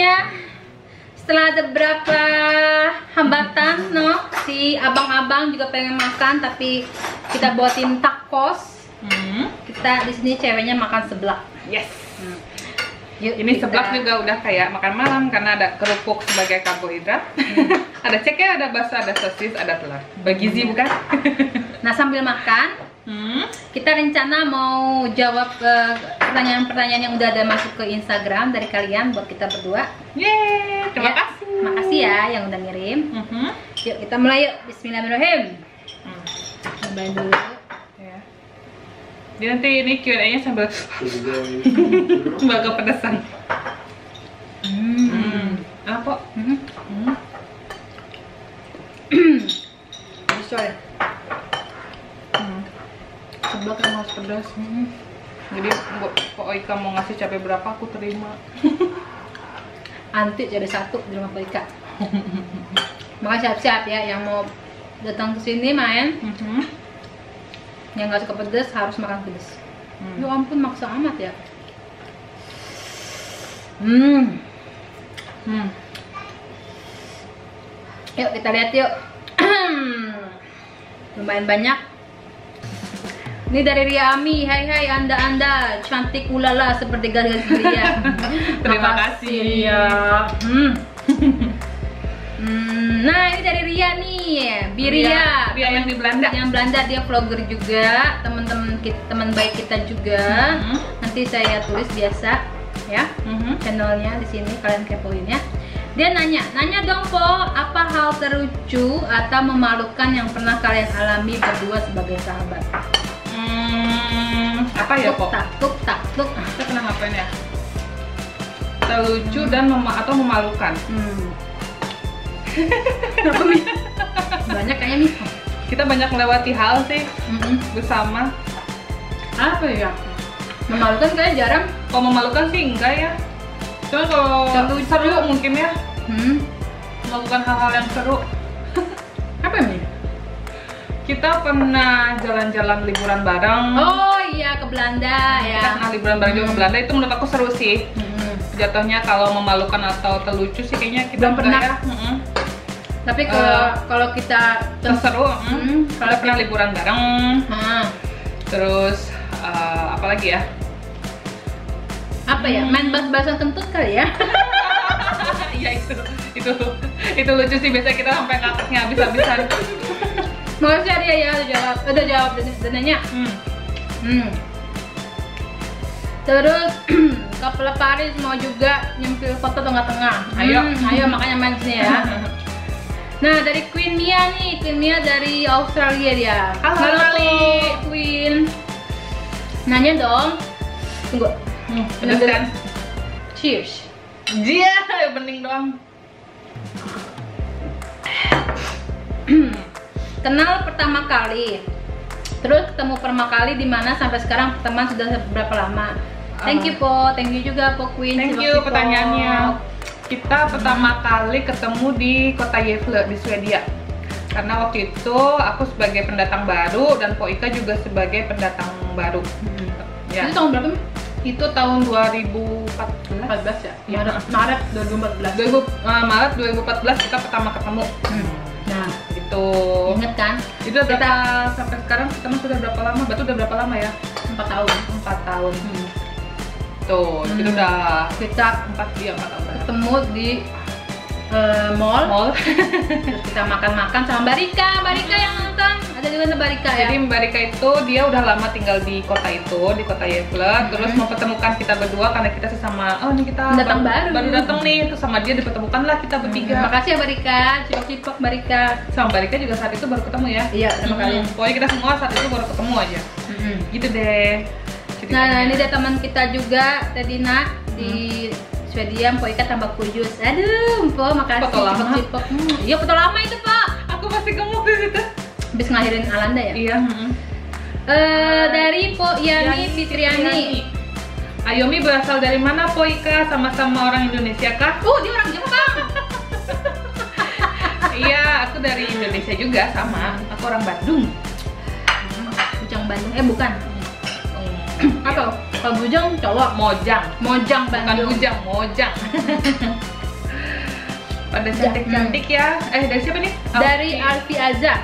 akhirnya setelah ada beberapa hambatan, si abang-abang juga pengen makan, tapi kita buatin tacos. Kita di sini ceweknya makan seblak. Yes. Yuk, ini seblak juga udah kayak makan malam karena ada kerupuk sebagai karbohidrat. Ada ceknya, ada bakso, ada sosis, ada telur. Bergizi bukan? Nah, sambil makan, kita rencana mau jawab pertanyaan-pertanyaan yang udah ada masuk ke Instagram dari kalian buat kita berdua. Yeay, terima kasih. Makasih ya yang udah ngirim. Yuk kita mulai yuk. Bismillahirrahmanirrahim. Cobain dulu. Ya. Dia nanti ini Q&A-nya sambil mbak kepedesan. Apa? Sorry. Seblak yang harus pedas. Jadi Pak Oika mau ngasih cabai berapa aku terima. Anti jadi satu di rumah Pak Ika. Maka siap-siap ya yang mau datang ke sini main. Yang nggak suka pedas harus makan pedas. Ya ampun, maksa amat ya. Yuk kita lihat yuk. Lumayan banyak. Ini dari Riami. Hai anda cantik ulala seperti gadis Ria. Terima kasih ya. Nah ini dari Ria nih, Biria. Ria yang di Belanda. Yang Belanda, dia vlogger juga, teman baik kita juga. Nanti saya tulis biasa ya channelnya di sini, kalian kepoin ya. Dia nanya dong Po, apa hal terlucu atau memalukan yang pernah kalian alami berdua sebagai sahabat? Apa ya Po? Tuk tak. Kita pernah ngapain ya? Terlucu dan atau memalukan. Banyak kayaknya nih. Kita banyak melewati hal sih bersama. Apa ya? Memalukan kayaknya jarang. Kalau memalukan sih enggak ya. Cuma kalau seru mungkin ya. Melakukan hal-hal yang seru. Apa ini? Kita pernah jalan-jalan liburan bareng. Oh iya, ke Belanda ya. Kita pernah liburan bareng juga ke Belanda, itu menurut aku seru sih. Jatuhnya kalau memalukan atau terlucu sih kayaknya kita belum pernah. Ya. Tapi kalau kita seru, kalau pernah liburan bareng. Terus apa lagi ya? Apa ya? Main bahas-bahasan kentut kali ya? Iya itu lucu sih, biasanya kita sampai ngakaknya habis-habisan. Makasih Arya ya udah jawab dan nanya. Terus Kapal Paris mau juga nyempil foto tengah-tengah. Ayo makanya main sini ya. Nah dari Queen Mia nih, Queen Mia dari Australia dia. Halo Queen. Nanya dong. Tunggu. Pedas kan? Cheers. Iya, bening doang. Kenal pertama kali, terus ketemu pertama kali di mana, sampai sekarang teman sudah berapa lama? Thank you Po, thank you juga Po Queen. Thank you pertanyaannya. Kita pertama kali ketemu di kota Gävle di Swedia. Karena waktu itu aku sebagai pendatang baru dan Po Ika juga sebagai pendatang baru. Ya. Itu tahun berapa? Itu tahun 2014 ya? Maret 2014. Maret 2014 kita pertama ketemu. Nah, itu inget kan? Itu udah sampai sekarang ketemu sudah berapa lama? Berarti udah berapa lama ya? 4 tahun. 4 tahun. Tuh, itu udah kita 4 tahun. Ketemu di mall. Terus kita makan-makan sama Mbak Rika. Mbak Rika yang nonton. Ada juga Mbak Rika ya. Jadi Mbak Rika itu dia udah lama tinggal di kota itu, di kota Gävle. Terus mempertemukan kita berdua karena kita sesama, oh ini kita baru datang nih, terus sama dia dipertemukanlah kita bertiga. Makasih ya Mbak Rika, cipok-cipok Mbak Rika. Sama Mbak Rika juga saat itu baru ketemu ya. Iya, sama kalian. Pokoknya kita semua saat itu baru ketemu aja. Gitu deh. Nah, ini ada teman kita juga, Tedina di Swedia. Po Ika tambah kujus. Aduh, Po, makasih cipok-cipok. Iya, foto lama itu, Pak. Aku masih gemuk di situ. Habis ngelahirin Alanda ya? Iya. Dari Po Yani Fitriani. Ayomi berasal dari mana Po Ika? Sama-sama orang Indonesia kah? Dia orang Jepang. Iya, aku dari Indonesia juga sama. Aku orang Bandung. Bujang Bandung. Bukan. Apa? Kalau Bujang cowok. Mojang Bandung. Bukan Bujang, Mojang. pada cantik-cantik ya. Dari siapa nih? Dari Alfi Azza.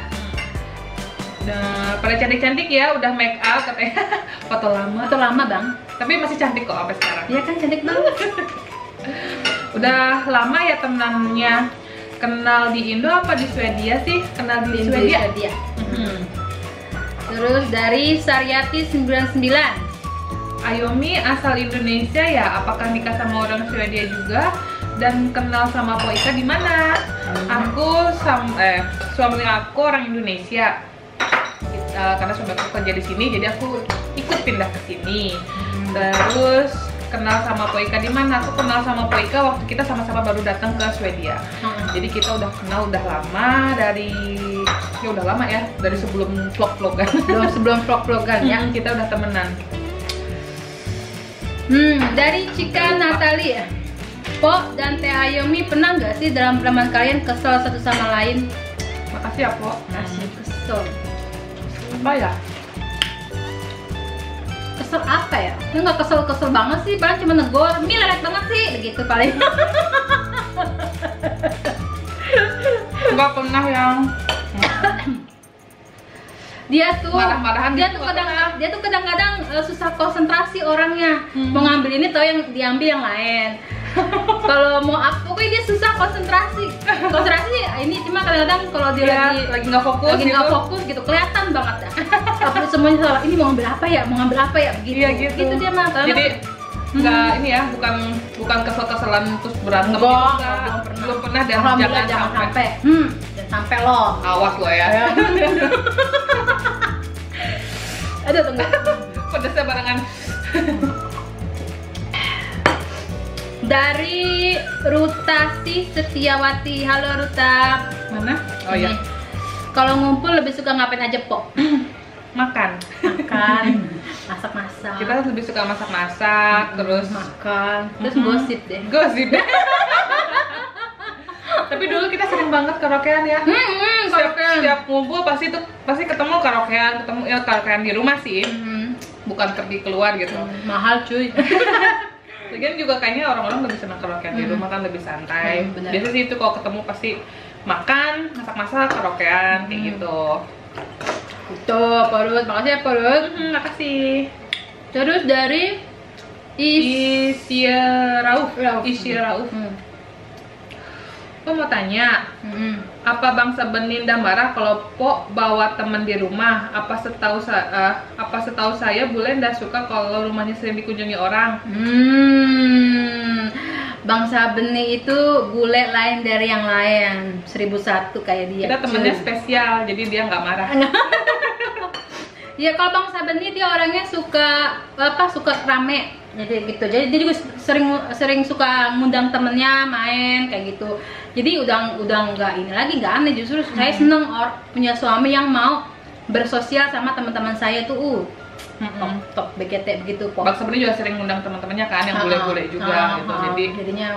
Nah, pada cantik-cantik ya, udah make up katanya. Foto lama. Foto lama bang. Tapi masih cantik kok sampai sekarang. Iya kan, cantik banget. Udah lama ya temenannya. Kenal di Indo apa di Swedia sih? Kenal di Swedia. Terus dari Saryati 99. Ayomi asal Indonesia ya, apakah nikah sama orang Swedia juga? Dan kenal sama Po Ika di mana? Aku suami aku orang Indonesia. Karena suami aku kerja di sini, jadi aku ikut pindah ke sini. Terus kenal sama Po Ika di mana? Aku kenal sama Po Ika waktu kita sama-sama baru datang ke Swedia. Jadi kita udah kenal udah lama dari sebelum vlog-vlogan. Sebelum vlog-vlogan ya. Kita udah temenan. Dari Cika Natali ya. Po dan Teh Ayomi pernah nggak sih dalam pertemanan kalian kesel satu sama lain? Makasih ya Po. Kesel. Apa ya? Kesel apa ya? Ini nggak kesel banget sih, paling cuma negor, "Mi lelet banget sih," gitu paling. Nggak pernah yang dia tuh marah-marahan. Dia tuh kadang-kadang susah konsentrasi orangnya. Mau ngambil ini tau yang diambil yang lain. Kalau mau pokoknya dia susah konsentrasi. Ini cuma kadang-kadang kalau dia lagi nggak fokus gitu kelihatan banget ya. Tapi semuanya salah. Ini mau ngambil apa ya begitu. Iya gitu. Gitu dia mah. Jadi nggak ini ya, bukan kesel-keselan terus berantem. Belum pernah dan jangan sampai. Jangan sampai loh. Awas lo ya. Aduh tunggu. Pedasnya barengan. Dari Rutasi Setiawati. Halo Ruta. Mana? Oh iya. Kalau ngumpul lebih suka ngapain aja Po? Makan. Masak-masak. Kita lebih suka masak-masak, terus makan, terus gosip deh. Tapi dulu kita sering banget karaokean ya. Setiap ngumpul pasti ketemu karaokean di rumah sih. Bukan pergi keluar gitu. Mahal cuy. Lagian juga kayaknya orang-orang lebih senang karaokean di rumah kan, lebih santai. Biasanya sih itu kalau ketemu pasti makan, masak-masak, karaokean kayak gitu. Tuh, Porut, makasih ya Porut. Makasih. Terus dari Isya Rauf. Aku mau tanya, apa bangsa Beninda marah kalau Po bawa teman di rumah? Apa setahu saya bule ndak suka kalau rumahnya sering dikunjungi orang? Bangsa Benih itu bule lain dari yang lain, 1001 kayak dia. Kita temennya spesial, jadi dia nggak marah. Ya kalau bangsa Benih dia orangnya suka rame, jadi gitu. Jadi dia juga sering suka ngundang temennya main kayak gitu. Jadi udah nggak ini lagi, nggak aneh, justru saya seneng punya suami yang mau bersosial sama teman-teman saya tuh. Top BKT begitu kok. Bang sebenarnya juga sering ngundang teman-temannya kan yang bule-bule juga gitu. Jadi jadinya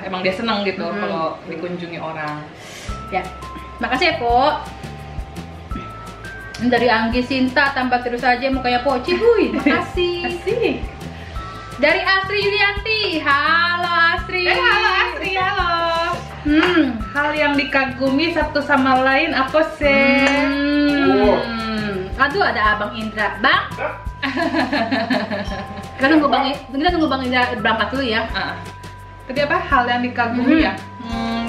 emang dia seneng gitu kalau dikunjungi orang. Ya. Makasih ya, Po. Dari Anggi Sinta, tambah terus aja mukanya Poci, wuih. Makasih. Dari Asri Yulianti. Halo Asri. Halo Asri, halo. Hal yang dikagumi satu sama lain apa sih? Aduh, ada Abang Indra. Bang? Kita tunggu Bang Indra berangkat dulu ya. Tadi apa? Hal yang dikagumi ya?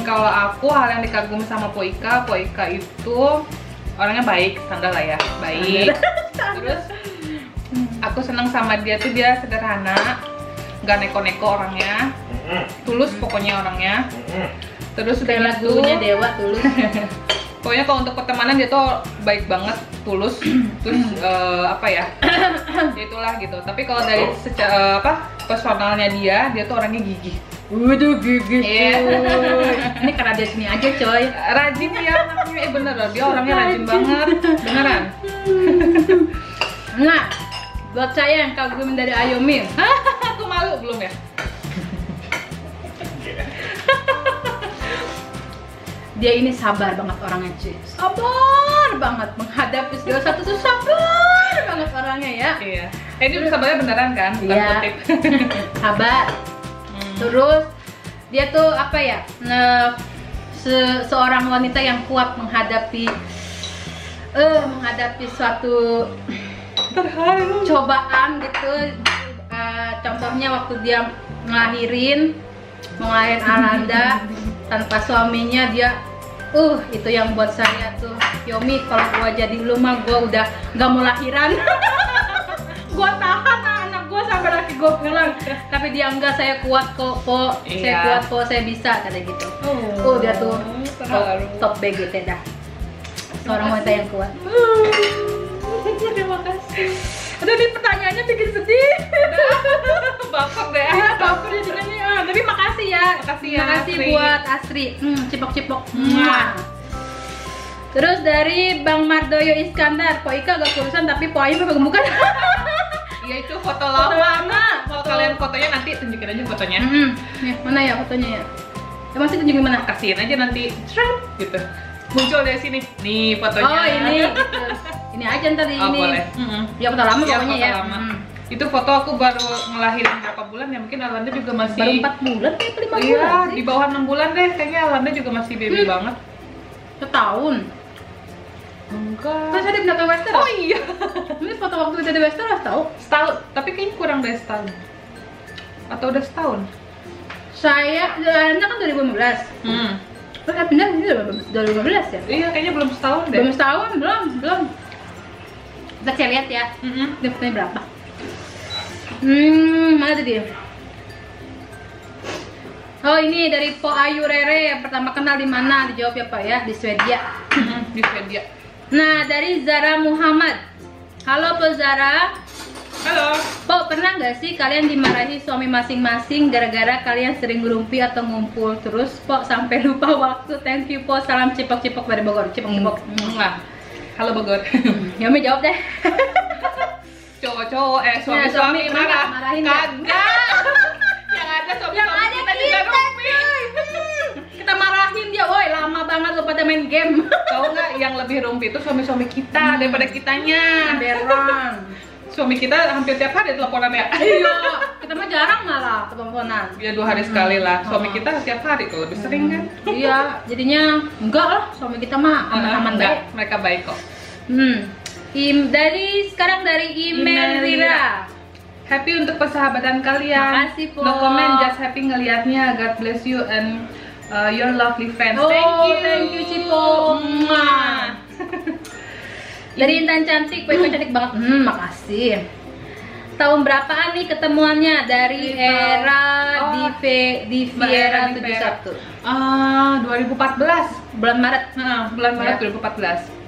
Kalau aku hal yang dikagumi sama Po Ika itu orangnya baik, standar lah ya, baik. Terus aku seneng sama dia tuh dia sederhana, nggak neko-neko orangnya, tulus pokoknya orangnya. Terus udah lagunya Dewa, tulus. Pokoknya kalau untuk pertemanan dia tuh baik banget, tulus, terus itulah gitu. Tapi kalau dari personalnya dia tuh orangnya gigih. Waduh, gigih. Ini karena dia sini aja coy. Rajin ya anaknya, bener loh, dia orangnya rajin banget, beneran. Nah, buat saya yang kagum dari Ayomi. Aku malu belum ya? Dia ini sabar banget orangnya cuy, sabar banget menghadapi segala satu tuh, sabar banget orangnya ya. Iya. Ini sabarnya beneran kan, bukan kutip. Sabar. Terus dia tuh apa ya, seorang wanita yang kuat menghadapi suatu cobaan gitu. Contohnya waktu dia ngelahirin Alanda tanpa suaminya, dia itu yang buat saya tuh, Yomi, kalau gua jadi lu mah gua udah nggak mau lahiran. Gua tahan anak gua sampai laki gua pulang, tapi dia enggak, saya kuat kok, saya kuat kok, saya bisa, kata gitu. Dia tuh top BGT dah, seorang wanita yang kuat. Terima kasih. Aduh, ini pertanyaannya bikin sedih. Baper deh. Iya, baper jadinya nih. Tapi makasih ya. Makasih ya, Makasih Asri. buat Asri. Cipok-cipok. Terus dari Bang Mardoyo Iskandar, Po Ika agak kurusan tapi Po Ayu gemukan. Iya, itu foto lama. Kalau kalian fotonya nanti tunjukin aja fotonya. Nih, mana ya fotonya ya? Masih tunjukin mana? Kasihin aja nanti, gitu. Muncul dari sini. Nih fotonya. Oh, ini gitu. Ini aja ntar di ini. Boleh. Ya foto lama pokoknya foto ya. lama. Itu foto aku baru ngelahirin berapa bulan ya, mungkin Alanda juga masih Baru 4 bulan kayak 5 bulan iya, sih. di bawah 6 bulan deh, kayaknya Alanda juga masih baby banget. Setahun. Enggak. Terus ada di belakang Western. Oh iya. Ini foto waktu kita di Western harus tahu. Setahun, tapi kayaknya kurang dari setahun. Atau udah setahun? Anda kan 2015. Terus benar ini 2015 ya? Iya, kayaknya belum setahun deh. Belum setahun, belum. Kita cek lihat ya. Dia fotonya berapa? Mana tadi? Oh, ini dari Po Ayu Rere. Pertama kenal di mana? Dijawab ya Pak ya, di Swedia. Di Swedia. Nah, dari Zara Muhammad. Halo Po Zara. Halo. Po, pernah nggak sih kalian dimarahi suami masing-masing gara-gara kalian sering ngerumpi atau ngumpul terus Po sampai lupa waktu? Thank you Po. Salam cipok-cipok dari Bogor. Cipok-cipok. Halo Bogor. Yomi jawab deh. Cowok-cowok, suami-suami marah. Marahin Kagak. Yang ada suami-suami kita juga rumpi. Kita marahin dia, woi lama banget lo pada main game. Tahu nggak, yang lebih rumpi itu suami-suami kita daripada kitanya. Berang. Suami kita hampir tiap hari teleponan ya. Iya, kita mah jarang malah teleponan. Ya 2 hari sekali lah. Suami kita tiap hari tuh, lebih sering kan? Iya, jadinya enggak lah, suami kita mah aman-aman baik. Mereka baik kok. Sekarang dari email Rira. Happy untuk persahabatan kalian. Makasih, Po. No comment, just happy ngelihatnya. God bless you and your lovely fans. Oh, Thank you, Cipo. Dari Intan Cantik, Po Ika cantik banget. Makasih. Tahun berapaan nih ketemuannya? Dari era di Viera 71. 2014. Bulan Maret. Bulan Maret 2014.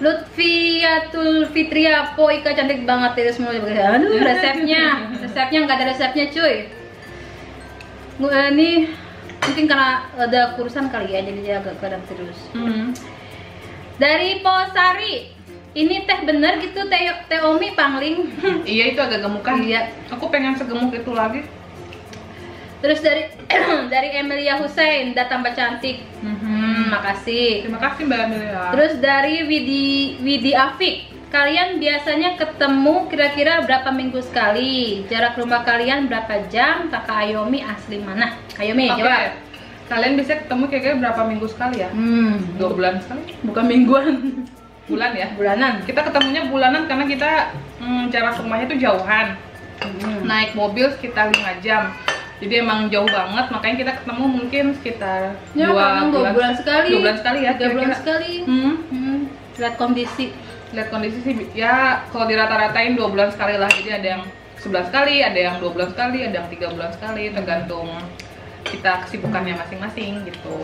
Lutfiatul Fitria, Po Ika cantik banget, terus semua. Aduh, resepnya nggak ada resepnya cuy. Ini mungkin karena ada kurusan kali ya, jadi dia agak kadang terus. Dari Po Sari, ini teh bener gitu teh Omi pangling. Iya, itu agak gemukan. Iya. Aku pengen segemuk itu lagi. Terus dari Emilia Hussein, udah tambah cantik. Makasih. Terima kasih Mbak Amelia. Terus dari Widi Afik, kalian biasanya ketemu kira-kira berapa minggu sekali? Jarak rumah kalian berapa jam? Kakak Ayomi asli mana? Ayomi jawab. Kalian bisa ketemu kira-kira berapa minggu sekali ya? 2 bulan sekali? Bukan mingguan. Bulan ya? Bulanan. Kita ketemunya bulanan karena kita jarak rumahnya tuh jauhan. Naik mobil sekitar 5 jam. Jadi emang jauh banget, makanya kita ketemu mungkin sekitar 2 bulan sekali. 2 bulan sekali ya? 3 bulan sekali. Lihat kondisi. Lihat kondisi sih, ya kalau dirata-ratain 2 bulan sekali lah. Jadi ada yang 11 kali, ada yang 2 bulan sekali, ada yang 3 bulan sekali, tergantung kita kesibukannya masing-masing gitu.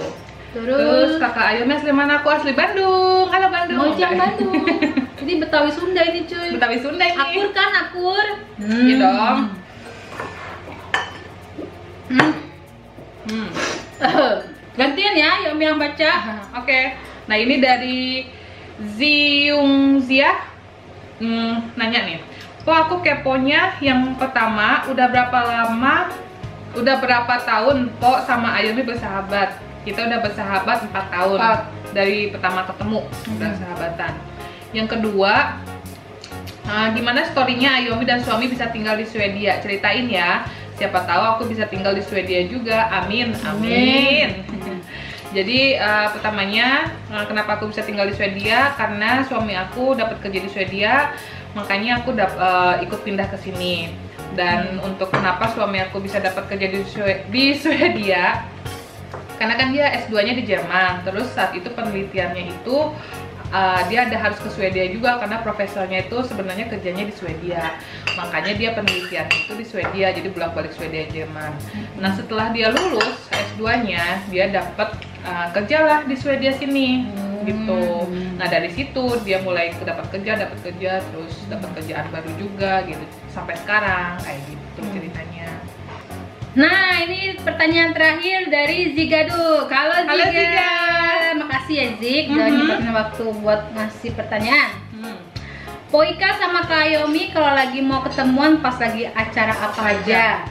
Terus kakak Ayomi asli mana? Aku asli Bandung. Halo Bandung. Mojang Bandung. Jadi Betawi Sunda ini cuy. Betawi Sunda ini. Akur kan, akur. Iya dong. Gantian ya Yomi yang baca. Oke. Nah ini dari Ziung Zia nanya nih, Po aku keponya yang pertama udah berapa tahun Po sama Ayomi bersahabat? Kita udah bersahabat 4 tahun dari pertama ketemu udah sahabatan. Yang kedua, gimana storynya Ayomi dan suami bisa tinggal di Swedia? Ceritain ya. siapa tahu aku bisa tinggal di Swedia juga. Amin, amin. Jadi pertamanya kenapa aku bisa tinggal di Swedia, karena suami aku dapat kerja di Swedia, makanya aku ikut pindah ke sini. Dan untuk kenapa suami aku bisa dapat kerja di Swedia, karena kan dia S2-nya di Jerman. Terus saat itu penelitiannya itu dia harus ke Swedia juga karena profesornya itu sebenarnya kerjanya di Swedia. Makanya dia penelitiannya itu di Swedia, jadi bolak-balik Swedia Jerman. Nah, setelah dia lulus S2-nya, dia dapat kerjalah di Swedia sini gitu. Nah, dari situ dia mulai dapat kerja, terus dapat kerjaan baru juga gitu sampai sekarang kayak gitu ceritanya. Nah, ini pertanyaan terakhir dari Zigadu. Halo Ziga. Makasih ya Zig, udah nyempetin waktu buat ngasih pertanyaan. Poika sama Kak Ayomi kalau lagi mau ketemuan pas lagi acara apa aja?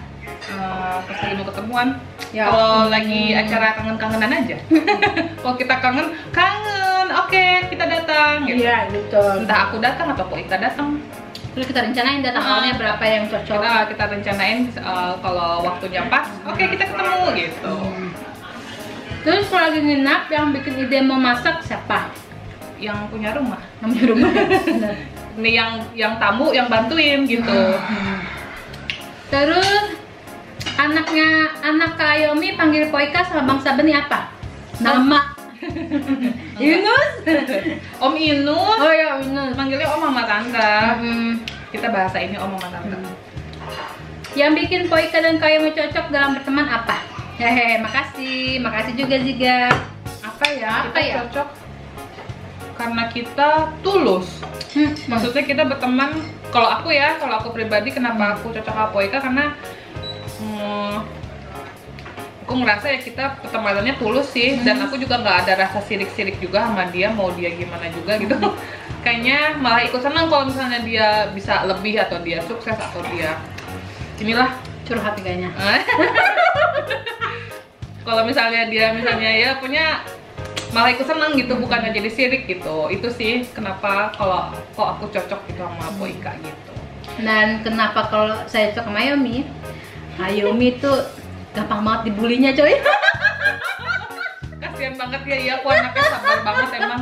Pas lagi mau ketemuan, ya, kalau lagi acara kangen-kangenan aja. Kalau kita kangen, oke, kita datang gitu. Iya, betul. Entah aku datang atau Poika datang. Terus kita rencanain datangnya berapa yang cocok. Kita rencanain kalau waktunya pas, oke, kita ketemu gitu. Terus kalau lagi nginap, yang bikin ide mau masak siapa? Yang punya rumah. Yang punya rumah. Ini yang tamu yang bantuin gitu. Terus anak Kak Ayomi panggil Poika sama Bang Saben ini apa? Nama Inus? Om Inus. Oh ya, Inus. Manggilnya Om Mama Tante. Kita bahasa ini Om Mama Tante. Yang bikin Poika dan Kak Ayomi cocok dalam berteman apa? Hehe, makasih juga Ziga. Apa ya? Cocok karena kita tulus. Maksudnya kita berteman. Kalau aku pribadi, kenapa aku cocok sama Poika, karena aku ngerasa ya kita pertemanannya tulus sih. Dan aku juga nggak ada rasa sirik-sirik juga sama dia, mau dia gimana juga gitu. Kayaknya malah ikut senang kalau misalnya dia bisa lebih, atau dia sukses, atau dia inilah curhat kayaknya. Kalau misalnya dia ya punya, malah ikut senang gitu, bukannya jadi sirik gitu. Itu sih kenapa kok aku cocok gitu sama Poika gitu. Dan kenapa kalau saya cocok sama Ayomi tuh gampang banget dibulinya coy. Kasian banget ya, iya aku anaknya sabar banget emang.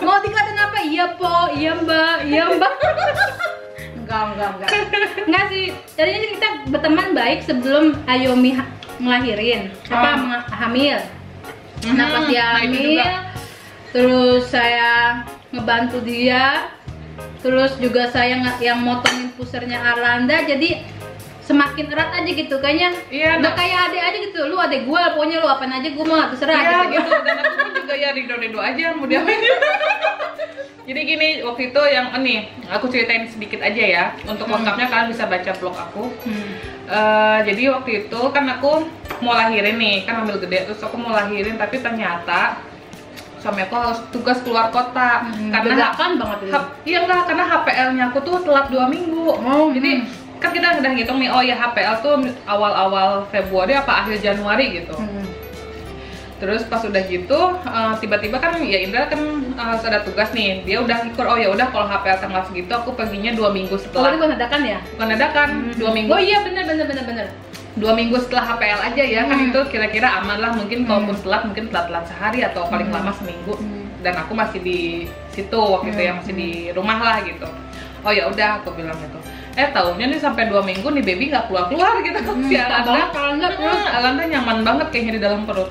Mau dikatain apa? Iya po, iya mbak, iya mbak. Enggak sih, tadinya kita berteman baik sebelum Ayomi ngelahirin, hamil. Nah pas dia hamil, terus saya ngebantu dia, terus juga saya yang motongin pusernya Arlanda, jadi semakin erat aja gitu kayaknya. Iya, udah kayak adek aja gitu, lu adek gua, pokoknya lu apain aja gua mau terserah. Iya gitu. Dan aku pun juga ya ridho aja mau diapain. Jadi gini, waktu itu yang aku ceritain sedikit aja ya. Untuk lengkapnya kalian bisa baca blog aku. Jadi waktu itu kan aku mau lahirin nih, kan hamil gede, terus aku mau lahirin, tapi ternyata suami aku harus tugas keluar kota. Karena banget itu. Iya enggak, karena HPL-nya aku tuh telat 2 minggu. Jadi kan kita udah ngitung nih, oh ya HPL tuh awal-awal Februari apa akhir Januari gitu. Terus pas udah gitu, tiba-tiba kan ya Indra kan harus ada tugas nih. Dia udah ngikut, oh ya udah kalau HPL tanggal segitu aku perginya 2 minggu setelah. Oh, itu bukan dadakan ya? Bukan dadakan, 2 minggu. Oh iya bener. 2 minggu setelah HPL aja ya, kan itu kira-kira aman lah. Mungkin kalaupun telat, mungkin telat sehari atau paling lama seminggu. Dan aku masih di situ waktu itu ya, masih di rumah lah gitu. Oh ya udah, aku bilang gitu. Taunya nih sampai 2 minggu nih baby nggak keluar gitu. Si Alanda nyaman banget kayaknya di dalam perut.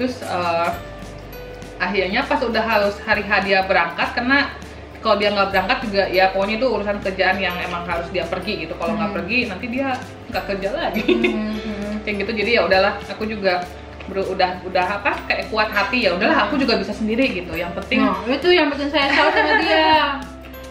Terus akhirnya pas udah harus hari dia berangkat, karena kalau dia nggak berangkat juga ya pokoknya itu urusan kerjaan yang emang harus dia pergi gitu. Kalau nggak pergi nanti dia nggak kerja lagi. Kayak gitu. Jadi ya udahlah, aku juga udah apa kayak kuat hati, ya udahlah aku juga bisa sendiri gitu. Yang penting itu yang bikin saya salut sama dia.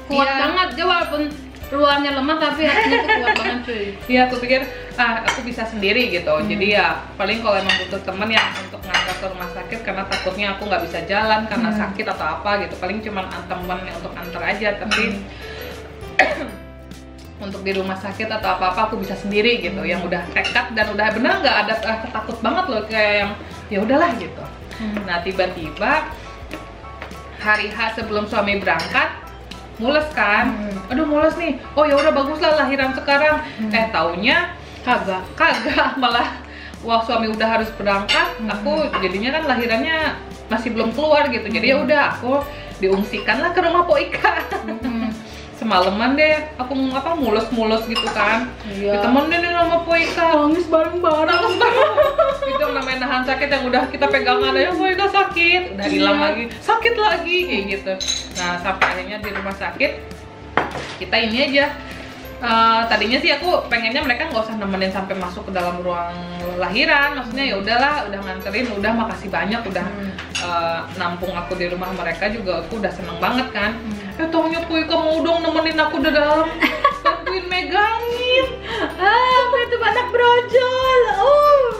Kuat banget dia, walaupun luarnya lemah tapi hatinya tuh kuat banget cuy. Iya, aku pikir aku bisa sendiri gitu. Jadi ya paling kalau emang butuh temen yang untuk ngantar ke rumah sakit karena takutnya aku nggak bisa jalan karena sakit atau apa gitu, paling cuma temen untuk antar aja. Tapi untuk di rumah sakit atau apa-apa aku bisa sendiri gitu. Yang udah tekad dan udah benar nggak ada takut banget loh, kayak yang ya udahlah gitu. Nah tiba-tiba hari H sebelum suami berangkat mules kan, aduh mules nih, oh ya udah bagus lah lahiran sekarang. Taunya Kagak, malah wah suami udah harus berangkat, aku jadinya kan lahirannya masih belum keluar gitu. Jadi ya udah aku diungsikan lah ke rumah Po Ika. Semalaman deh aku mulus gitu kan. Iya. Ditemenin nih sama Po Ika. Nangis bareng-bareng. Itu yang namanya nahan sakit yang udah kita pegangan aja, Po Ika sakit, udah hilang lagi, sakit lagi kayak gitu. Nah sampai akhirnya di rumah sakit kita ini aja. Tadinya sih aku pengennya mereka nggak usah nemenin sampai masuk ke dalam ruang lahiran, maksudnya ya udahlah, udah nganterin, udah makasih banyak, udah nampung aku di rumah mereka juga, aku udah seneng banget kan. Taunya Po Ika mau dong nemenin aku di dalam, bantuin megangin. Aku itu anak brojol.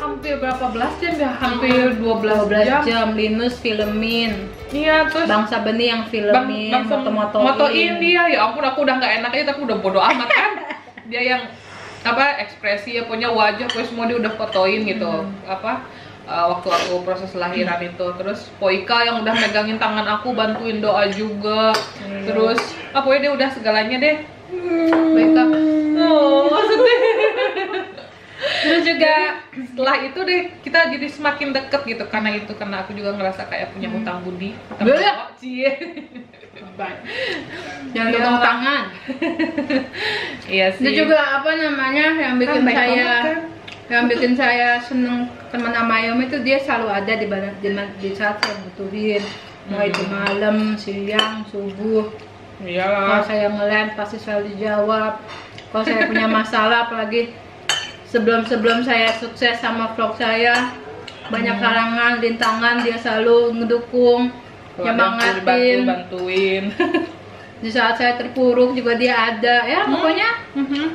Hampir berapa belas jam ya? Hampir 12 jam. Linus filmin. Iya, terus Bangsa Benih yang filmin, motoin dia. Ya ampun, aku udah nggak enak aja, tapi udah bodo amat kan. Dia yang ekspresi ya, punya wajah, pokoknya semua dia udah fotoin gitu. Waktu aku proses lahiran itu, terus Po Ika yang udah megangin tangan aku, bantuin doa juga. Terus pokoknya dia udah segalanya deh. Po Ika, sedih. Terus juga Setelah itu deh kita jadi semakin deket gitu, karena aku juga ngerasa kayak punya hutang budi. Cie. Jangan tepuk tangan. Iya sih. Itu juga yang bikin yang bikin saya seneng teman sama Ayomi itu, dia selalu ada di saat saya butuhin. Mau itu malam, siang, subuh. Kalau saya nge-land pasti selalu dijawab. Kalau saya punya masalah, apalagi sebelum saya sukses sama vlog saya, banyak halangan, rintangan, dia selalu ngedukung, nyemangatin, bantuin. Di saat saya terpuruk juga dia ada, ya pokoknya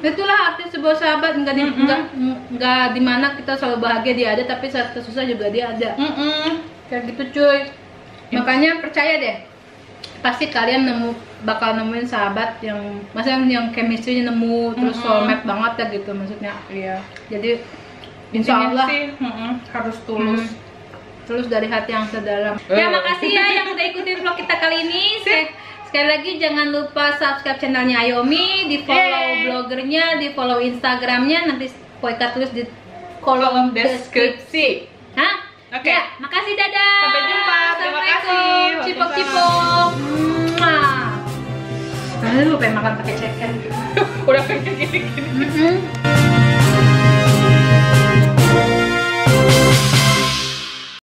itulah arti sebuah sahabat. Nggak dimana kita selalu bahagia dia ada, tapi saat susah juga dia ada. Kayak gitu cuy. Makanya percaya deh, pasti kalian bakal nemuin sahabat yang maksudnya yang chemistry-nya nemu, terus soulmate banget ya gitu maksudnya. Iya. Jadi insya Allah sih, harus tulus. Tulus dari hati yang sedalam. Terima kasih ya yang udah ikutin vlog kita kali ini. Sekali lagi jangan lupa subscribe channelnya Ayomi, di follow blogernya, di follow Instagramnya, nanti Po Ika tulis di kolom deskripsi. Hah? Oke. Ya, makasih, dadah. Sampai jumpa. Terima kasih. Cipok-cipok. Aduh, pengen makan pakai ceker. Udah pengen gini-gini.